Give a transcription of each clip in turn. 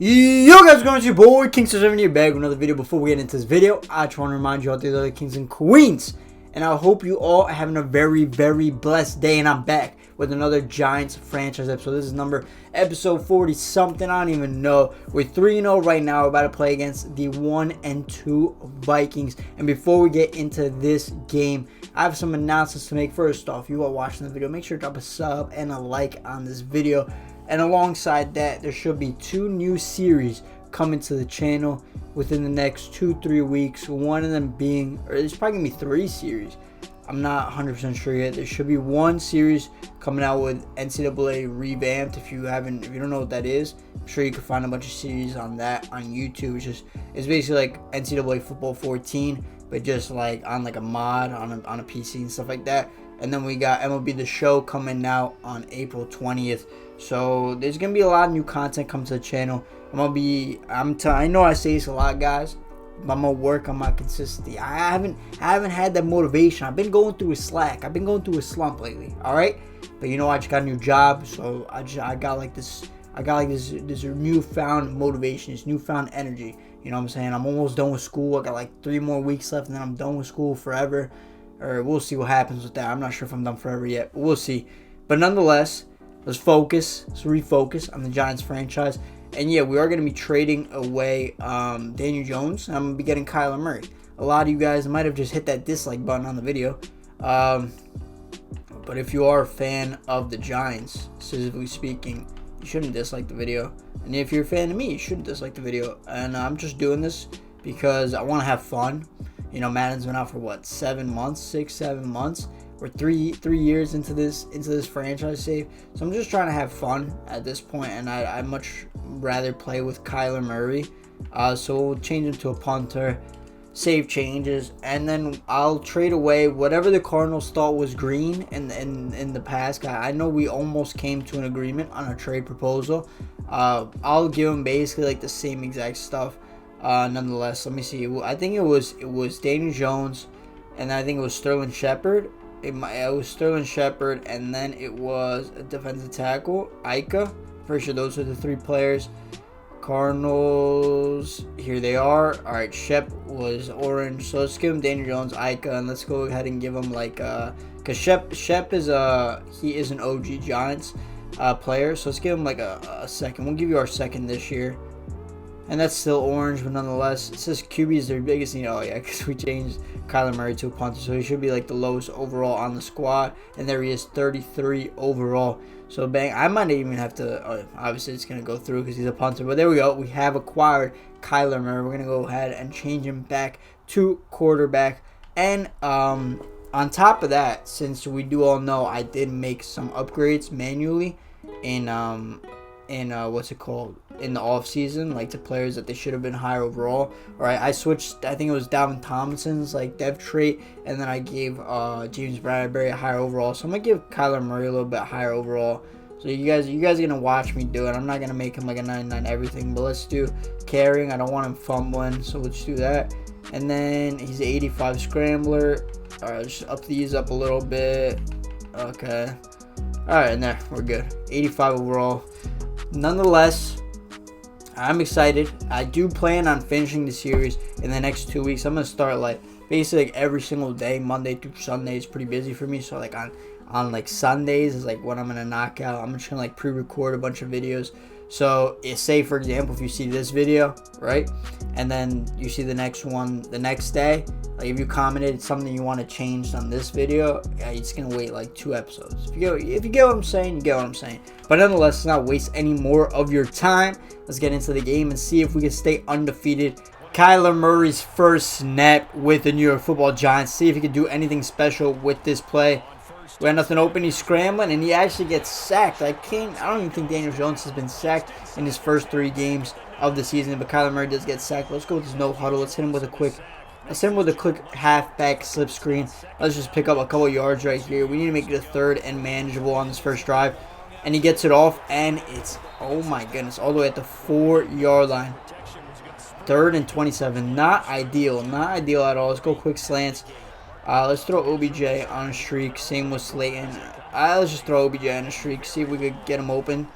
Yo guys, what's going on? It's your boy King7 here, back with another video. Before we get into this video, I just want to remind you all the other kings and queens, and I hope you all are having a very blessed day. And I'm back with another Giants franchise episode. This is episode 40 something, I don't even know. We're 3-0 right now. We're about to play against the 1-2 Vikings. And before we get into this game, I have some announcements to make. First off, you are watching the video, make sure to drop a sub and a like on this video. And alongside that, there should be 2 new series coming to the channel within the next 2-3 weeks. One of them being, or there's probably gonna be 3 series. I'm not 100% sure yet. There should be 1 series coming out with NCAA revamped. If you don't know what that is, I'm sure you can find a bunch of series on that on YouTube. It's basically like NCAA football 14, but just like on like a mod on a PC and stuff like that. And then we got MLB The Show coming out on April 20th. So there's gonna be a lot of new content coming to the channel. I know I say this a lot, guys, but I'm gonna work on my consistency. I haven't had that motivation. I've been going through a slack. I've been going through a slump lately. All right, but you know, I just got a new job, so I got this newfound motivation, this newfound energy. You know what I'm saying? I'm almost done with school. I got like 3 more weeks left, and then I'm done with school forever. Or we'll see what happens with that. I'm not sure if I'm done forever yet, but we'll see. But nonetheless, let's refocus on the Giants franchise. And yeah, we are going to be trading away Daniel Jones, and I'm going to be getting Kyler Murray. A lot of you guys might have just hit that dislike button on the video. But if you are a fan of the Giants, specifically speaking, you shouldn't dislike the video. And if you're a fan of me, you shouldn't dislike the video. And I'm just doing this because I want to have fun. You know, Madden's been out for what, 7 months, 6-7 months. We're three years into this franchise save, so I'm just trying to have fun at this point, and I much rather play with Kyler Murray. So we'll change him to a punter, save changes, and then I'll trade away whatever the Cardinals thought was green in the past. I know we almost came to an agreement on a trade proposal. I'll give them basically like the same exact stuff. Nonetheless, let me see. I think it was Daniel Jones, and I think it was Sterling Shepard. It was Sterling Shepard, and then it was a defensive tackle, Ika. Pretty sure those are the 3 players. Cardinals, here they are. All right, Shep was orange, so let's give him Daniel Jones, Ika, and let's go ahead and give him like cause Shep is he is an OG Giants player, so let's give him like a second. We'll give you our second this year. And that's still orange, but nonetheless, it says QB is their biggest need. Oh, yeah, because we changed Kyler Murray to a punter, so he should be like the lowest overall on the squad. And there he is, 33 overall. So, bang, I might even have to, obviously it's going to go through because he's a punter. But there we go. We have acquired Kyler Murray. We're going to go ahead and change him back to quarterback. And on top of that, since we do all know I did make some upgrades manually in what's it called, in the off season, like to players that they should have been higher overall. All right, I switched. I think it was Dalvin Tomlinson's like dev trait, and then I gave James Bradbury a higher overall. So I'm gonna give Kyler Murray a little bit higher overall. So you guys are gonna watch me do it. I'm not gonna make him like a 99 everything, but let's do carrying. I don't want him fumbling, so let's do that. And then he's an 85 scrambler. All right, just up these up a little bit. Okay. All right, and there we're good. 85 overall. Nonetheless, I'm excited. I do plan on finishing the series in the next 2 weeks. I'm gonna start like basically like every single day, Monday through Sunday. It's pretty busy for me, so like on like Sundays is like when I'm gonna knock out. I'm just gonna like pre-record a bunch of videos. So say for example, if you see this video, right, and then you see the next one the next day, like if you commented something you want to change on this video, yeah, it's gonna wait like 2 episodes. If you get what I'm saying, you get what I'm saying. But nonetheless, let's not waste any more of your time. Let's get into the game and see if we can stay undefeated. Kyler Murray's first snap with the New York Football Giants. See if he can do anything special with this play. We had nothing open. He's scrambling, and he actually gets sacked. I don't even think Daniel Jones has been sacked in his first 3 games of the season, but Kyler Murray does get sacked. Let's go with this no huddle. Let's hit him with a quick halfback slip screen. Let's just pick up a couple yards right here. We need to make it a 3rd and manageable on this first drive. And he gets it off, and it's, oh my goodness, all the way at the 4-yard line. 3rd and 27. Not ideal at all. Let's go quick slants. Let's throw OBJ on a streak. Same with Slayton. Let's just throw OBJ on a streak. See if we could get him open.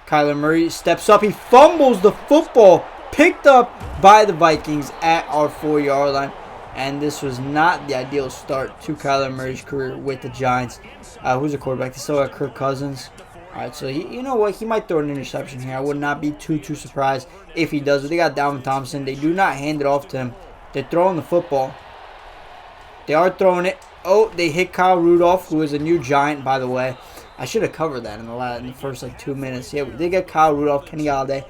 Kyler Murray steps up. He fumbles the football. Picked up by the Vikings at our 4-yard line. And this was not the ideal start to Kyler Murray's career with the Giants. Who's the quarterback? They still got Kirk Cousins. All right, so you know what? He might throw an interception here. I would not be too surprised if he does. But they got Dalvin Thompson. They do not hand it off to him. They're throwing the football. They are throwing it. Oh, they hit Kyle Rudolph, who is a new Giant, by the way. I should have covered that in the first like 2 minutes. Yeah, we did get Kyle Rudolph, Kenny Galladay,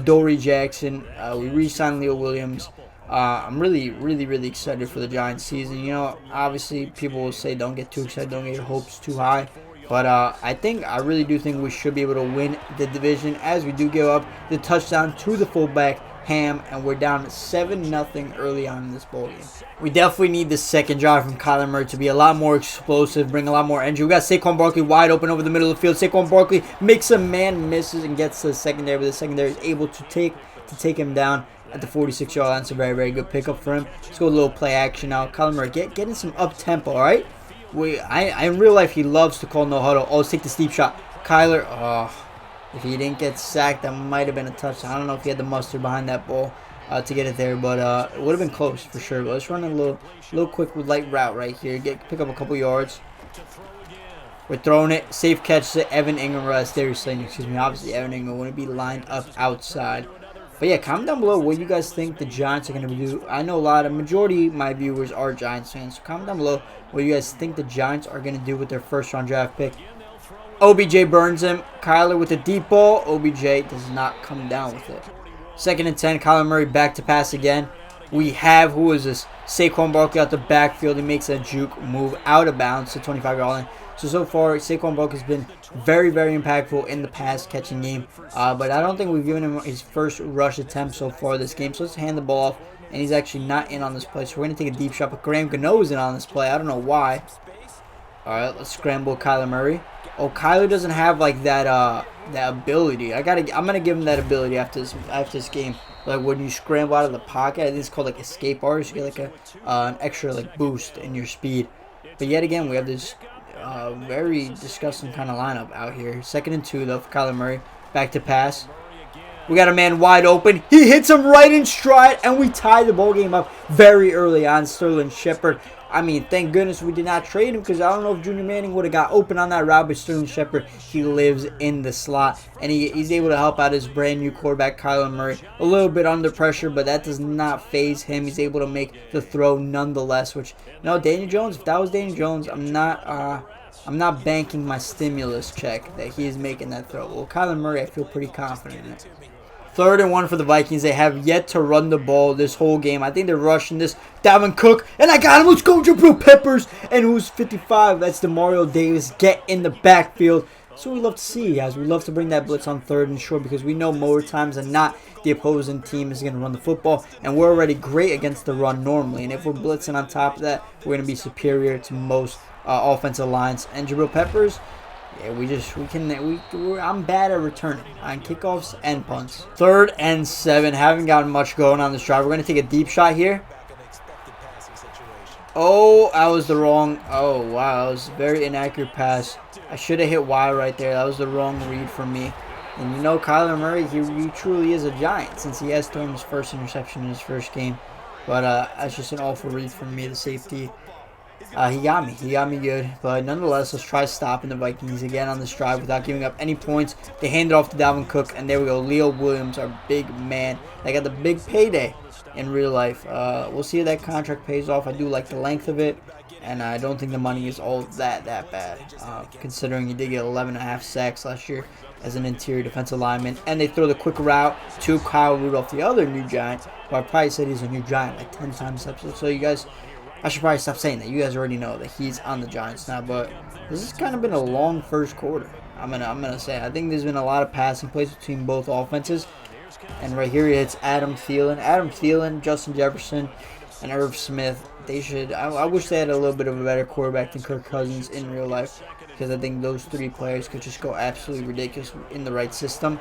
Dory Jackson. We re-signed Leo Williams. I'm really excited for the Giants season. You know, obviously people will say don't get too excited, don't get your hopes too high. But I really do think we should be able to win the division, as we do give up the touchdown to the fullback, Ham, and we're down 7-0 early on in this bowl game. We definitely need the second drive from Kyler Murray to be a lot more explosive, bring a lot more energy. We got Saquon Barkley wide open over the middle of the field. Saquon Barkley makes a man, misses, and gets to the secondary, but the secondary is able to take him down at the 46-yard line. It's a very good pickup for him. Let's go a little play action now. Kyler Murray getting some up-tempo, all right? In real life, he loves to call no huddle. Oh, let's take the steep shot. Kyler, if he didn't get sacked, that might have been a touchdown. I don't know if he had the mustard behind that ball to get it there, but it would have been close for sure. But let's run a little quick with light route right here. Pick up a couple yards. We're throwing it. Safe catch to Evan Ingram. Obviously, Evan Ingram wouldn't be lined up outside. But yeah, comment down below what you guys think the Giants are going to do. I know majority of my viewers are Giants fans. So comment down below what you guys think the Giants are going to do with their first-round draft pick. OBJ burns him. Kyler with the deep ball. OBJ does not come down with it. 2nd and 10. Kyler Murray back to pass again. We have, who is this? Saquon Barkley out the backfield. He makes a juke move out of bounds to 25-yard line. So far, Saquon Barkley has been very impactful in the pass-catching game. But I don't think we've given him his first rush attempt so far this game. So let's hand the ball off. And he's actually not in on this play. So we're going to take a deep shot. But Graham Gano is in on this play. I don't know why. All right, let's scramble Kyler Murray. Oh, Kyler doesn't have like that ability. I'm gonna give him that ability after this game. Like when you scramble out of the pocket, I think it's called like escape artist. You get like an extra like boost in your speed. But yet again, we have this very disgusting kind of lineup out here. 2nd and 2 though for Kyler Murray. Back to pass. We got a man wide open. He hits him right in stride, and we tie the ball game up very early on. Sterling Shepard. I mean, thank goodness we did not trade him, because I don't know if Junior Manning would have got open on that route, but Sterling Shepard, he lives in the slot, and he's able to help out his brand new quarterback, Kyler Murray. A little bit under pressure, but that does not faze him. He's able to make the throw nonetheless, which, Daniel Jones, if that was Daniel Jones, I'm not banking my stimulus check that he is making that throw. Well, Kyler Murray, I feel pretty confident in it. 3rd and 1 for the Vikings. They have yet to run the ball this whole game. I think they're rushing this. Dalvin Cook, and I got him. Let's go, Jabril Peppers. And who's 55? That's Demario Davis. Get in the backfield. That's what we love to see, guys. We love to bring that blitz on 3rd and short, because we know more times than not the opposing team is going to run the football, and we're already great against the run normally. And if we're blitzing on top of that, we're going to be superior to most offensive lines. And Jabril Peppers, yeah, I'm bad at returning on kickoffs and punts. 3rd and 7. Haven't gotten much going on this drive. We're going to take a deep shot here. Oh, that was the wrong. Oh, wow. That was a very inaccurate pass. I should have hit Y right there. That was the wrong read from me. And Kyler Murray, he truly is a Giant, since he has thrown his first interception in his first game. But that's just an awful read from me, the safety. He got me good, but nonetheless, let's try stopping the Vikings again on this drive without giving up any points. They hand it off to Dalvin Cook, and there we go. Leo Williams, our big man. They got the big payday in real life. We'll see if that contract pays off. I do like the length of it, and I don't think the money is all that bad, considering he did get 11.5 sacks last year as an interior defensive lineman. And they throw the quick route to Kyle Rudolph, the other new Giant. Well, I probably said he's a new Giant like 10 times this episode, so you guys, I should probably stop saying that. You guys already know that he's on the Giants now, but this has kind of been a long first quarter. I'm gonna say I think there's been a lot of passing plays between both offenses, and right here it's Adam Thielen, Justin Jefferson, and Irv Smith. They should. I wish they had a little bit of a better quarterback than Kirk Cousins in real life, because I think those 3 players could just go absolutely ridiculous in the right system.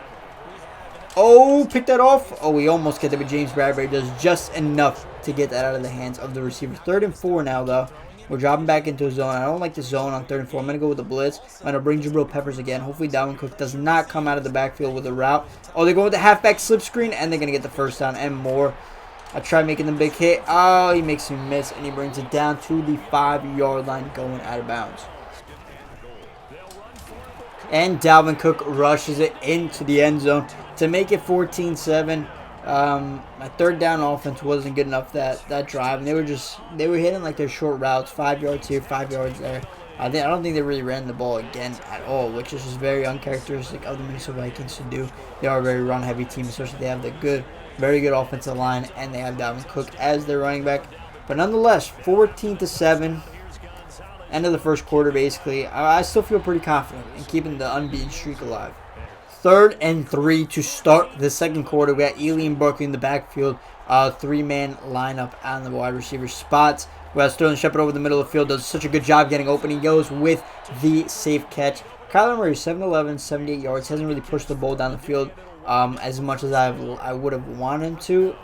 Oh, pick that off. Oh, we almost get it, but James Bradbury does just enough to get that out of the hands of the receiver. 3rd and 4 now, though. We're dropping back into a zone. I don't like the zone on 3rd and 4. I'm going to go with the blitz. I'm going to bring Jabril Peppers again. Hopefully Dalvin Cook does not come out of the backfield with a route. Oh, they're going with the halfback slip screen, and they're going to get the first down and more. I try making the big hit. Oh, he makes me miss, and he brings it down to the 5-yard line going out of bounds. And Dalvin Cook rushes it into the end zone to make it 14-7. My 3rd down offense wasn't good enough that drive, and they were hitting like their short routes, 5 yards here, 5 yards there. I don't think they really ran the ball again at all, which is just very uncharacteristic of the Minnesota Vikings to do. They are a very run-heavy team, especially they have the very good offensive line, and they have Dalvin Cook as their running back. But nonetheless, 14-7. End of the first quarter, basically. I still feel pretty confident in keeping the unbeaten streak alive. 3rd and 3 to start the second quarter. We got Ely and Barkley in the backfield. 3-man lineup on the wide receiver spots. We got Sterling Shepard over the middle of the field. Does such a good job getting open. He goes with the safe catch. Kyler Murray, 7-11, 78 yards. Hasn't really pushed the ball down the field as much as I would have wanted him to.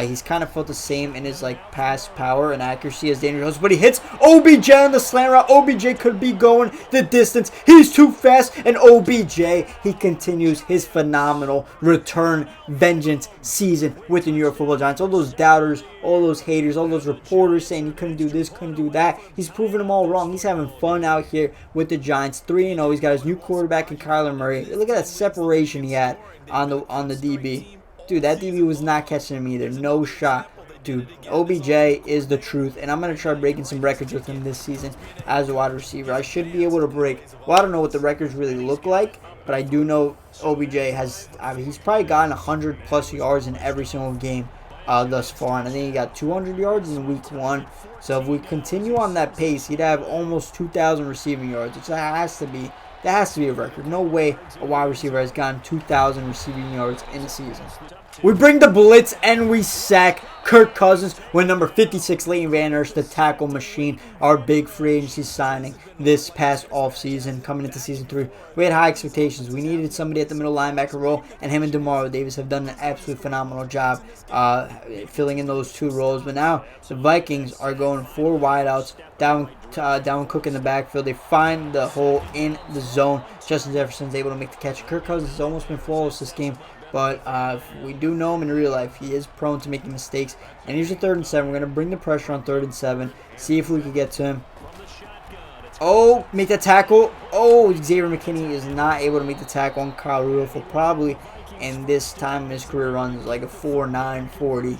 He's kind of felt the same in his pass power and accuracy as Daniel Jones, but he hits OBJ on the slant route. OBJ could be going the distance. He's too fast, and OBJ, he continues his phenomenal return vengeance season with the New York Football Giants. All those doubters, all those haters, all those reporters saying he couldn't do this, couldn't do that. He's proving them all wrong. He's having fun out here with the Giants. 3-0. He's got his new quarterback in Kyler Murray. Look at that separation he had on the DB. Dude, that DB was not catching him either. No shot. Dude, OBJ is the truth, and I'm going to try breaking some records with him this season as a wide receiver. I should be able to break, well, I don't know what the records really look like, but I do know OBJ he's probably gotten 100-plus yards in every single game thus far, and I think he got 200 yards in week 1. So if we continue on that pace, he'd have almost 2,000 receiving yards, which that has to be a record. No way a wide receiver has gotten 2,000 receiving yards in a season. We bring the blitz and we sack Kirk Cousins with number 56, Leighton Van Der Esch, the tackle machine, our big free agency signing this past offseason, coming into season 3. We had high expectations. We needed somebody at the middle linebacker role, and him and DeMario Davis have done an absolute phenomenal job filling in those 2 roles. But now the Vikings are going 4 wideouts, Dalvin Cook in the backfield. They find the hole in the zone. Justin Jefferson's able to make the catch. Kirk Cousins has almost been flawless this game, but we do know him in real life. He is prone to making mistakes. And here's a 3rd and 7. We're going to bring the pressure on 3rd and 7. See if we can get to him. Oh, make that tackle. Oh, Xavier McKinney is not able to make the tackle on Kyle Rudolph. Probably in this time in his career runs like a 4.9 40.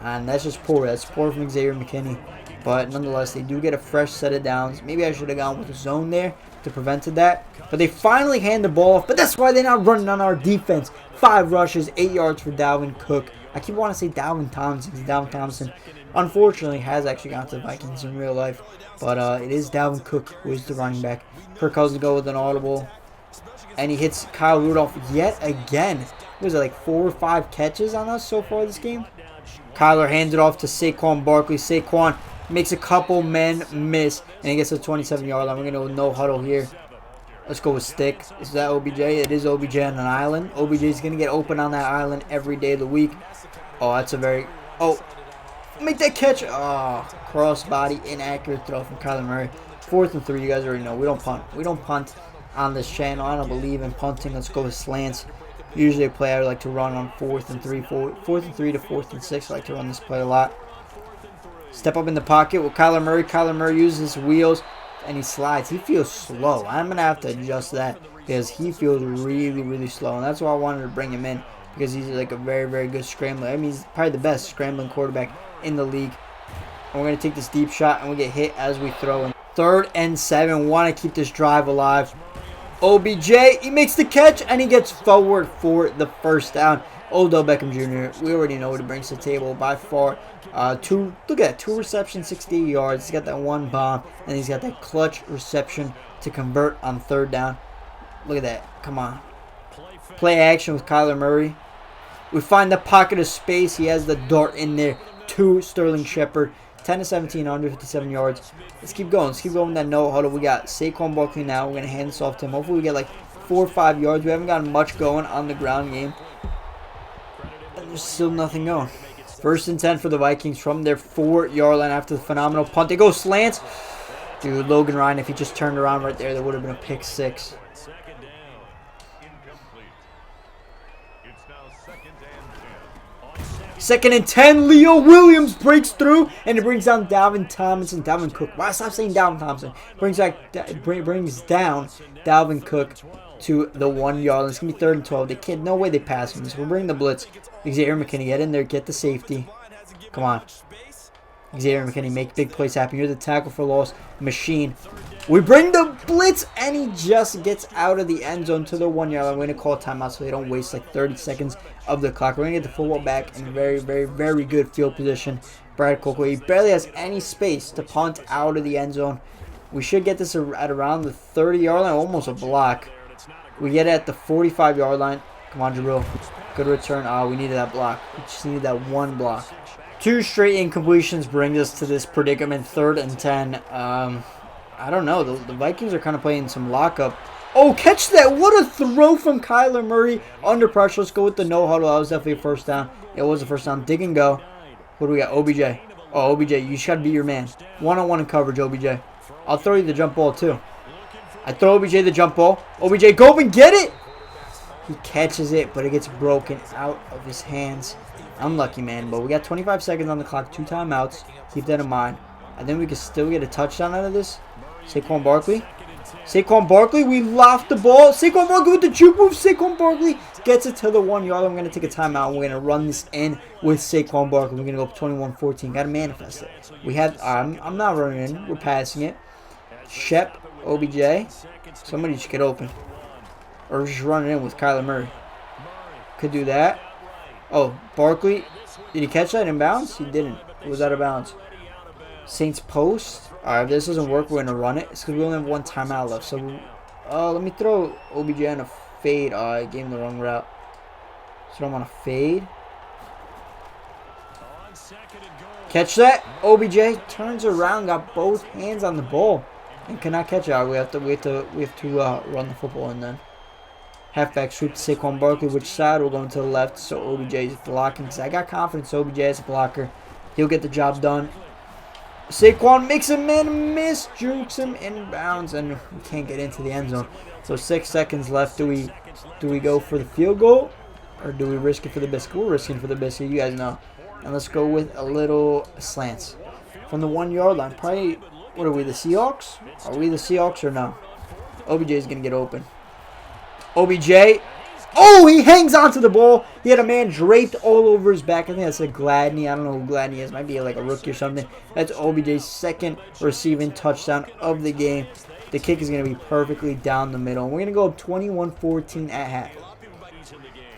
And that's just poor. That's poor from Xavier McKinney. But nonetheless, they do get a fresh set of downs. Maybe I should have gone with the zone there to prevent that. But they finally hand the ball off. But that's why they're not running on our defense. 5 rushes, 8 yards for Dalvin Cook. I keep wanting to say Dalvin Thompson, because Dalvin Thompson, unfortunately, has actually gone to the Vikings in real life. But it is Dalvin Cook who is the running back. Kirk Cousins go with an audible. And he hits Kyle Rudolph yet again. Was it like 4 or 5 catches on us so far this game? Kyler hands it off to Saquon Barkley. Saquon makes a couple men miss, and he gets a 27-yard line. We're going to go no huddle here. Let's go with stick. Is that OBJ? It is OBJ on an island. OBJ is going to get open on that island every day of the week. Oh, that's a very... Oh, make that catch. Oh, crossbody, inaccurate throw from Kyler Murray. 4th and 3, you guys already know. We don't punt. We don't punt on this channel. I don't believe in punting. Let's go with slants. Usually a play I like to run on 4th and 3. 4th and 3 to 4th and 6. I like to run this play a lot. Step up in the pocket with Kyler Murray. Kyler Murray uses his wheels, and he slides. He feels slow. I'm going to have to adjust that because he feels really, really slow. And that's why I wanted to bring him in, because he's like a very, very good scrambler. I mean, he's probably the best scrambling quarterback in the league. And we're going to take this deep shot, and we get hit as we throw in. 3rd and 7. Want to keep this drive alive. OBJ, he makes the catch, and he gets forward for the first down. Odell Beckham Jr., we already know what he brings to the table by far. Look at that, 2 receptions, 68 yards. He's got that 1 bomb, and he's got that clutch reception to convert on 3rd down. Look at that. Come on. Play action with Kyler Murray. We find the pocket of space. He has the dart in there to Sterling Shepard. 10 to 17, 157 yards. Let's keep going. Let's keep going with that no huddle. We got Saquon Barkley now. We're going to hand this off to him. Hopefully we get like 4 or 5 yards. We haven't gotten much going on the ground game. And there's still nothing going. 1st and 10 for the Vikings from their 4-yard line after the phenomenal punt. They go slants. Dude, Logan Ryan, if he just turned around right there would have been a pick 6. Second and 10. Leo Williams breaks through, and it brings down Dalvin Thompson. Dalvin Cook. Why stop saying Dalvin Thompson? Brings down Dalvin Cook to the 1 yard line. It's gonna be 3rd and 12. They can't. No way they pass him. So we're bringing the blitz. Xavier McKinney, get in there, get the safety. Come on. Xavier McKinney, make big plays happen. You're the tackle for loss machine. We bring the blitz, and he just gets out of the end zone to the 1 yard line. We're going to call a timeout so they don't waste like 30 seconds of the clock. We're going to get the football back in very, very, very good field position. Brad Coco, he barely has any space to punt out of the end zone. We should get this at around the 30 yard line, almost a block. We get it at the 45 yard line. Come on, Jabril. Good return. We needed that block. We just needed that one block. 2 straight incompletions brings us to this predicament, 3rd and 10. I don't know. The Vikings are kind of playing some lockup. Oh, catch that. What a throw from Kyler Murray under pressure. Let's go with the no huddle. That was definitely a first down. It was a first down. Dig and go. What do we got? OBJ. Oh, OBJ, you just got to be your man. One-on-one in coverage, OBJ. I'll throw you the jump ball, too. I throw OBJ the jump ball. OBJ, go up and get it. He catches it, but it gets broken out of his hands. Unlucky, man. But we got 25 seconds on the clock. 2 timeouts. Keep that in mind. I think we can still get a touchdown out of this. Saquon Barkley, we loft the ball. Saquon Barkley with the juke move. Saquon Barkley gets it to the 1 yard. I'm going to take a timeout. We're going to run this in with Saquon Barkley. We're going to go up 21-14. Got to manifest it. We have. I'm not running in. We're passing it. Shep, OBJ. Somebody just get open. Or just run it in with Kyler Murray. Could do that. Oh, Barkley. Did he catch that in bounds? He didn't. It was out of bounds. Saints post. Alright, if this doesn't work, we're going to run it. It's because we only have 1 timeout left. So, let me throw OBJ on a fade. I gave him the wrong route. So I'm on a fade. Catch that. OBJ turns around, got both hands on the ball, and cannot catch it. We have to run the football and then halfback sweep to Saquon Barkley. Which side? We're going to the left. So OBJ is blocking. Because I got confidence OBJ as a blocker. He'll get the job done. Saquon makes a man miss, jukes him inbounds, and we can't get into the end zone. So 6 seconds left. Do we go for the field goal, or do we risk it for the biscuit? We're risking for the biscuit. You guys know. And let's go with a little slants from the 1 yard line. Probably. What are we? The Seahawks? Are we the Seahawks or no? OBJ is gonna get open. OBJ. Oh, he hangs onto the ball. He had a man draped all over his back. I think that's a Gladney. I don't know who Gladney is. Might be like a rookie or something. That's OBJ's 2nd receiving touchdown of the game. The kick is going to be perfectly down the middle. And we're going to go up 21-14 at half.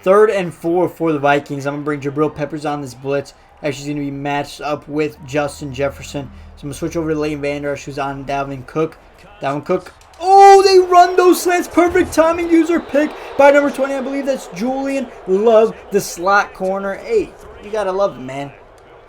3rd and 4 for the Vikings. I'm going to bring Jabril Peppers on this blitz. Actually, he's going to be matched up with Justin Jefferson. So I'm going to switch over to Leighton Vander Esch, who's on Dalvin Cook. Dalvin Cook. Oh, they run those slants. Perfect timing. User pick by number 20. I believe that's Julian Love, the slot corner. Hey, you got to love him, man.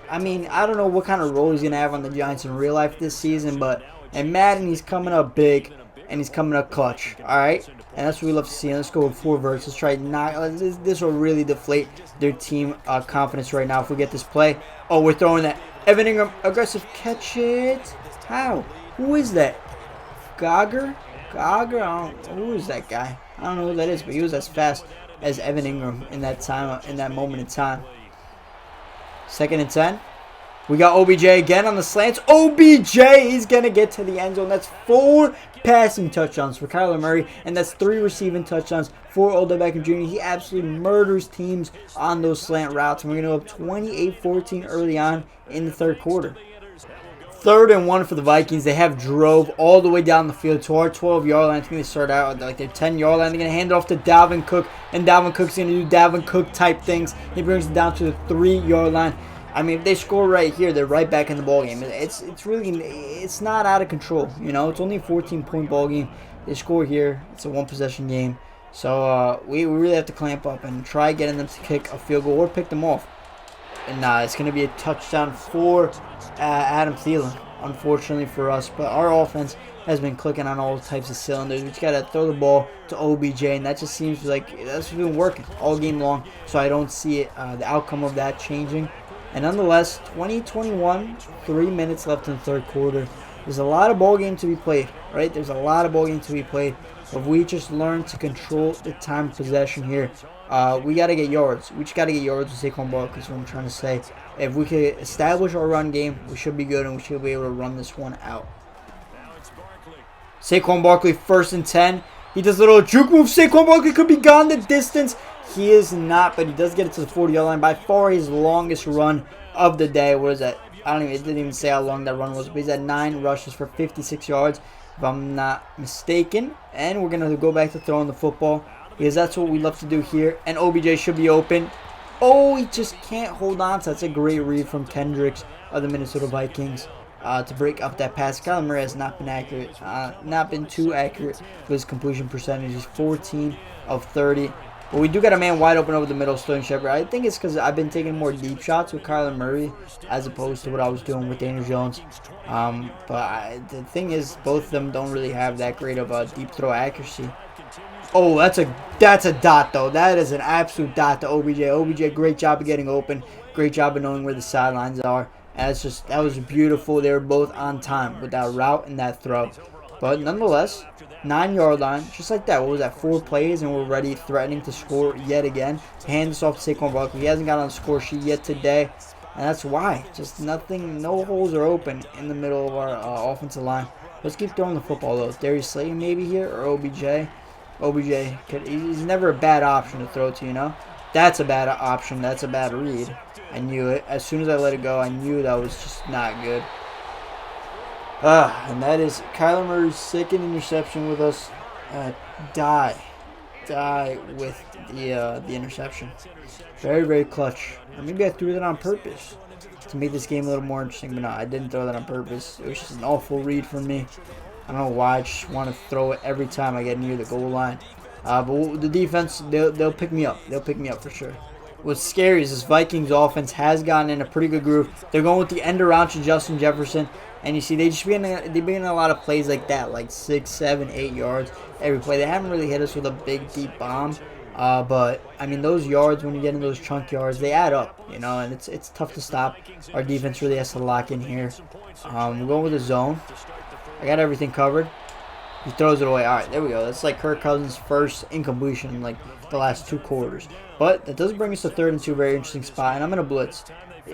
I mean, I don't know what kind of role he's going to have on the Giants in real life this season, but in Madden, he's coming up big, and he's coming up clutch, all right? And that's what we love to see. Let's go with 4 verts. Let's try not. This will really deflate their team confidence right now if we get this play. Oh, we're throwing that. Evan Ingram, aggressive catch it. How? Who is that? Gogger? Who is that guy? I don't know who that is, but he was as fast as Evan Ingram in that time, in that moment in time. 2nd and 10. We got OBJ again on the slants. OBJ is going to get to the end zone. That's 4 passing touchdowns for Kyler Murray, and that's 3 receiving touchdowns for Odell Beckham Jr. He absolutely murders teams on those slant routes, and we're going to go up 28-14 early on in the 3rd quarter. 3rd and 1 for the Vikings. They have drove all the way down the field to our 12-yard line. I think they start out at like their 10-yard line. They're going to hand it off to Dalvin Cook, and Dalvin Cook's going to do Dalvin Cook-type things. He brings it down to the 3-yard line. I mean, if they score right here, they're right back in the ballgame. It's not out of control. You know, it's only a 14-point ballgame. They score here. It's a 1-possession game. So we really have to clamp up and try getting them to kick a field goal or pick them off. And it's going to be a touchdown for Adam Thielen, unfortunately for us. But our offense has been clicking on all types of cylinders. We just got to throw the ball to OBJ, and that just seems like that's been working all game long. So I don't see the outcome of that changing. And nonetheless, 20-21, 3 minutes left in the 3rd quarter. There's a lot of ball game to be played, right? There's a lot of ball game to be played. If we just learn to control the time of possession here, we got to get yards. We just got to get yards with Saquon Barkley is what I'm trying to say. If we could establish our run game, we should be good, and we should be able to run this one out. Saquon Barkley, 1st and 10. He does a little juke move. Saquon Barkley could be gone the distance. He is not, but he does get it to the 40-yard line. By far his longest run of the day. What is that? It didn't even say how long that run was, but he's at 9 rushes for 56 yards, if I'm not mistaken. And we're going to go back to throwing the football, because that's what we love to do here. And OBJ should be open. Oh, he just can't hold on. So that's a great read from Kendricks of the Minnesota Vikings to break up that pass. Kyler Murray has not been accurate, not been too accurate with his completion percentage. He's 14 of 30. But we do got a man wide open over the middle, Sterling Shepard. I think it's because I've been taking more deep shots with Kyler Murray as opposed to what I was doing with Daniel Jones. The thing is, both of them don't really have that great of a deep throw accuracy. Oh, that's a dot, though. That is an absolute dot to OBJ. OBJ, great job of getting open. Great job of knowing where the sidelines are. And that was beautiful. They were both on time with that route and that throw. But nonetheless, 9-yard line, just like that. What was that? 4 plays, and we're ready, threatening to score yet again. Hand this off to Saquon Barkley. He hasn't got on the score sheet yet today, and that's why. Just nothing, no holes are open in the middle of our offensive line. Let's keep throwing the football, though. Darius Slayton maybe here, or OBJ. OBJ, he's never a bad option to throw to, you know? That's a bad option. That's a bad read. I knew it. As soon as I let it go, I knew that was just not good. And that is Kyler Murray's 2nd interception with us. Die with the interception. Very, very clutch. Or maybe I threw that on purpose to make this game a little more interesting, but no, I didn't throw that on purpose. It was just an awful read from me. I don't know why. I just want to throw it every time I get near the goal line. But the defense, they'll pick me up. They'll pick me up for sure. What's scary is this Vikings offense has gotten in a pretty good groove. They're going with the end around to Justin Jefferson. And you see, they've been in a lot of plays like that, like 6, 7, 8 yards every play. They haven't really hit us with a big, deep bomb. But, I mean, those yards, when you get in those chunk yards, they add up, you know, and it's tough to stop. Our defense really has to lock in here. We're going with a zone. I got everything covered. He throws it away. All right, there we go. That's like Kirk Cousins' first incompletion in, like, the last 2 quarters. But that does bring us to 3rd and 2, very interesting spot, and I'm going to blitz.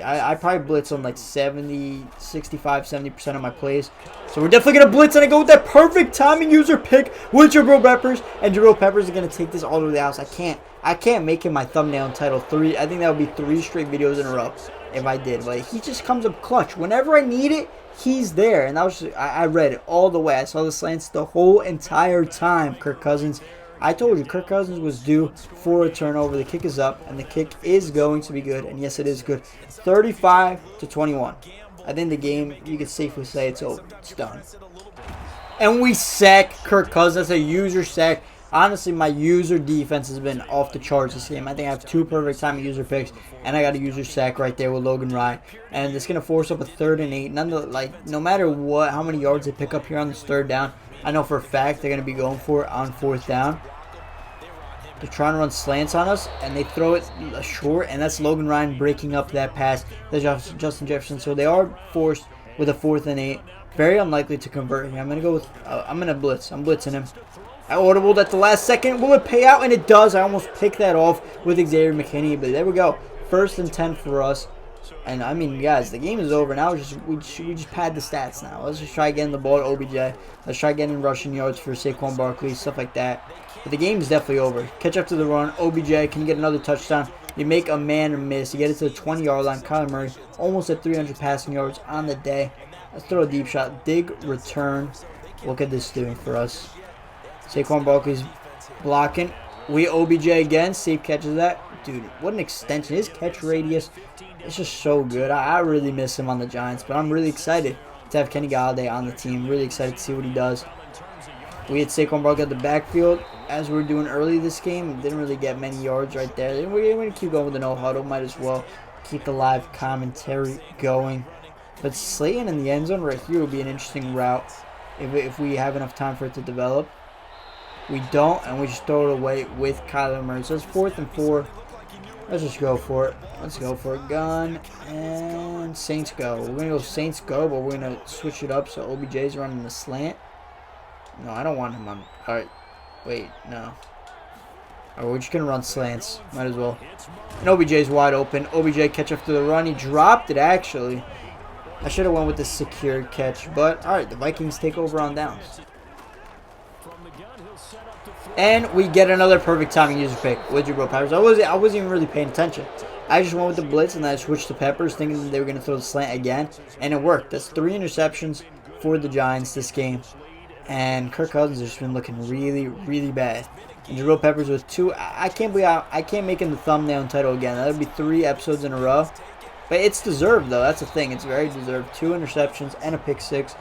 I probably blitz on like 70% of my plays. So we're definitely going to blitz, and I go with that perfect timing user pick with Jabril Peppers. And Jabril Peppers is going to take this all the way to the house. I can't make him my thumbnail entitled 3. I think that would be 3 straight videos in a row if I did. But he just comes up clutch. Whenever I need it, he's there. And that was I read it all the way. I saw the slants the whole entire time, Kirk Cousins. I told you, Kirk Cousins was due for a turnover. The kick is up, and the kick is going to be good. And yes, it is good. 35-21. I think the game, you could safely say it's over. It's done. And we sack Kirk Cousins. That's a user sack. Honestly, my user defense has been off the charts this game. I think I have 2 perfect timing user picks, and I got a user sack right there with Logan Ryan. And it's going to force up a 3rd and 8. No matter how many yards they pick up here on this 3rd down, I know for a fact they're going to be going for it on 4th down. They're trying to run slants on us, and they throw it short, and that's Logan Ryan breaking up that pass to Justin Jefferson. So they are forced with a 4th and 8. Very unlikely to convert here. I'm going to go with, I'm going to blitz. I'm blitzing him. I audibled at the last second. Will it pay out? And it does. I almost picked that off with Xavier McKinney, but there we go. 1st and 10 for us. And I mean, guys, the game is over now. We just pad the stats now. Let's just try getting the ball to OBJ. Let's try getting rushing yards for Saquon Barkley, stuff like that. But the game is definitely over. Catch up to the run. OBJ, can you get another touchdown? You make a man miss. You get it to the 20-yard line. Kyler Murray almost at 300 passing yards on the day. Let's throw a deep shot. Dig return. Look at this doing for us. Saquon Barkley's blocking. We OBJ again. Safe catches that. Dude, what an extension. His catch radius is just so good. I really miss him on the Giants, but I'm really excited to have Kenny Golladay on the team. Really excited to see what he does. We had Saquon Barkley at the backfield, as we were doing early this game. Didn't really get many yards right there. We're going to keep going with the no huddle. Might as well keep the live commentary going. But Slayton in the end zone right here would be an interesting route if we have enough time for it to develop. We don't, and we just throw it away with Kyler Murray. So it's 4th and 4. Let's just go for it. Let's go for a gun. And Saints go. We're going to go Saints go, but we're going to switch it up so OBJ's running the slant. No, I don't want him on. Alright. Wait, no. Alright, we're just going to run slants. Might as well. And OBJ's wide open. OBJ catch after the run. He dropped it, actually. I should have went with the secured catch. But, alright, the Vikings take over on downs. And we get another perfect timing user pick with Jabril Peppers. I wasn't even really paying attention. I just went with the blitz and then I switched to Peppers thinking that they were going to throw the slant again. And it worked. That's 3 interceptions for the Giants this game. And Kirk Cousins has just been looking really, really bad. And Jabril Peppers with 2. I can't believe I can't make him the thumbnail title again. That would be 3 episodes in a row. But it's deserved, though. That's the thing. It's very deserved. 2 interceptions and a pick 6.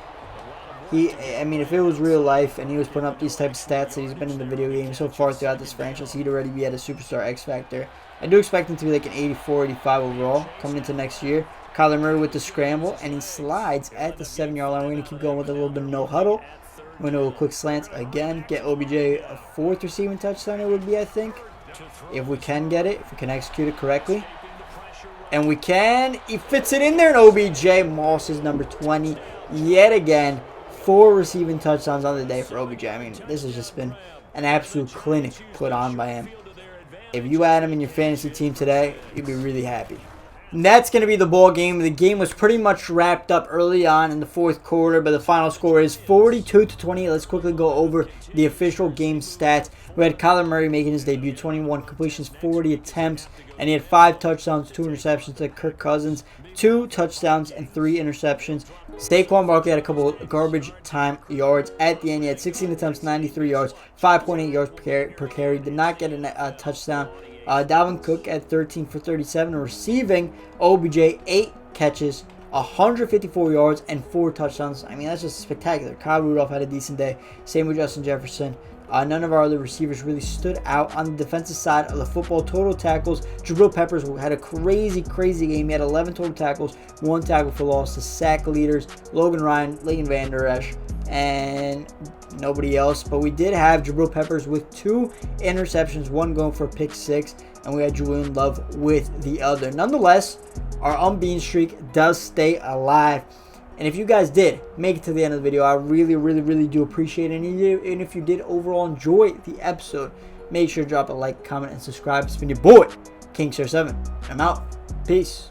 I mean, if it was real life and he was putting up these types of stats that he's been in the video game so far throughout this franchise, he'd already be at a superstar X Factor. I do expect him to be like an 84, 85 overall coming into next year. Kyler Murray with the scramble, and he slides at the 7-yard line. We're going to keep going with a little bit of no huddle. We're going to go quick slants again. Get OBJ a 4th receiving touchdown, it would be, I think. If we can get it, if we can execute it correctly. And we can. He fits it in there, and OBJ Moss is number 20 yet again. 4 receiving touchdowns on the day for OBJ. I mean, this has just been an absolute clinic put on by him. If you had him in your fantasy team today, you'd be really happy. And that's going to be the ball game. The game was pretty much wrapped up early on in the 4th quarter, but the final score is 42-20. Let's quickly go over the official game stats. We had Kyler Murray making his debut, 21 completions, 40 attempts, and he had 5 touchdowns, 2 interceptions to Kirk Cousins, 2 touchdowns and 3 interceptions. Saquon Barkley had a couple of garbage time yards at the end. He had 16 attempts, 93 yards, 5.8 yards per carry. Did not get a touchdown. Dalvin Cook at 13 for 37 receiving. OBJ 8 catches, 154 yards and 4 touchdowns. I mean, that's just spectacular. Kyle Rudolph had a decent day. Same with Justin Jefferson. None of our other receivers really stood out on the defensive side of the football. Total tackles, Jabril Peppers had a crazy game. He had 11 total tackles, 1 tackle for loss. The sack leaders, Logan Ryan, Leighton Vander Esch, and nobody else. But we did have Jabril Peppers with 2 interceptions, 1 going for a pick 6, and we had Julian Love with the other. Nonetheless, our unbeaten streak does stay alive. And if you guys did make it to the end of the video, I really do appreciate it. And if you did overall enjoy the episode, make sure to drop a like, comment, and subscribe. It's been your boy, King7. I'm out. Peace.